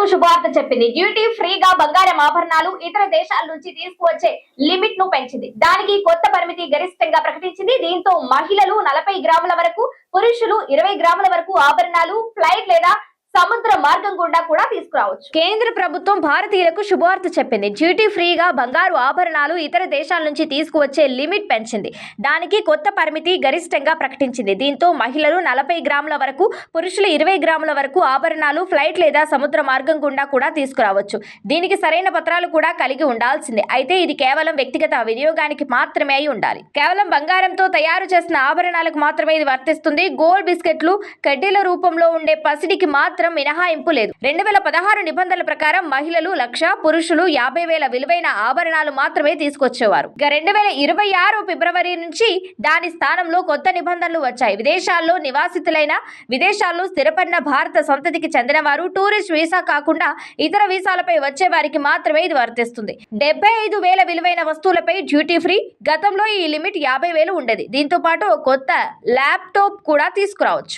భారతీయులకు శుభవార్త చెప్పింది. డ్యూటీ ఫ్రీగా బంగారం ఆభరణాలు ఇతర దేశాల నుంచి తీసుకువచ్చే లిమిట్ ను పెంచింది. దానికి కొత్త పరిమితి గరిష్టంగా ప్రకటించింది. దీంతో మహిళలు 40 గ్రాముల వరకు, పురుషులు 20 గ్రాముల వరకు ఆభరణాలు ఫ్లైట్ లేదా సముద్ర మార్గం గుండా కూడా తీసుకురావచ్చు. కేంద్ర ప్రభుత్వం భారతీయులకు శుభవార్త చెప్పింది. డ్యూటీ ఫ్రీగా బంగారు ఆభరణాలు ఇతర దేశాల నుంచి తీసుకువచ్చే లిమిట్ పెంచింది. దానికి కొత్త పరిమితి గరిష్టంగా ప్రకటించింది. దీంతో మహిళలు 40 గ్రాముల వరకు, పురుషులు 20 గ్రాముల వరకు ఆభరణాలు ఫ్లైట్ లేదా సముద్ర మార్గం గుండా కూడా తీసుకురావచ్చు. దీనికి సరైన పత్రాలు కూడా కలిగి ఉండాల్సిందే. అయితే ఇది కేవలం వ్యక్తిగత వినియోగానికి మాత్రమే అయి ఉండాలి. కేవలం బంగారంతో తయారు చేసిన ఆభరణాలకు మాత్రమే ఇది వర్తిస్తుంది. గోల్డ్ బిస్కెట్లు, కడ్డీల రూపంలో ఉండే పసిడికి మాత్రం మినహాయింపు లేదు. 2016 నిబంధనల ప్రకారం మహిళలు 1,00,000, పురుషులు 50,000 విలువైన ఆభరణాలు మాత్రమే తీసుకొచ్చేవారు. 2026 ఫిబ్రవరి నుంచి దాని స్థానంలో కొత్త నిబంధనలు వచ్చాయి. విదేశాల్లో నివాసితులైన, విదేశాల్లో స్థిరపడిన భారత సంతతికి చెందిన వారు, టూరిస్ట్ వీసా కాకుండా ఇతర వీసాలపై వచ్చే వారికి మాత్రమే ఇది వర్తిస్తుంది. 75,000 విలువైన వస్తువులపై డ్యూటీ ఫ్రీ. గతంలో ఈ లిమిట్ 50,000 ఉండేది. దీంతో పాటు కొత్త ల్యాప్టాప్ కూడా తీసుకురావచ్చు.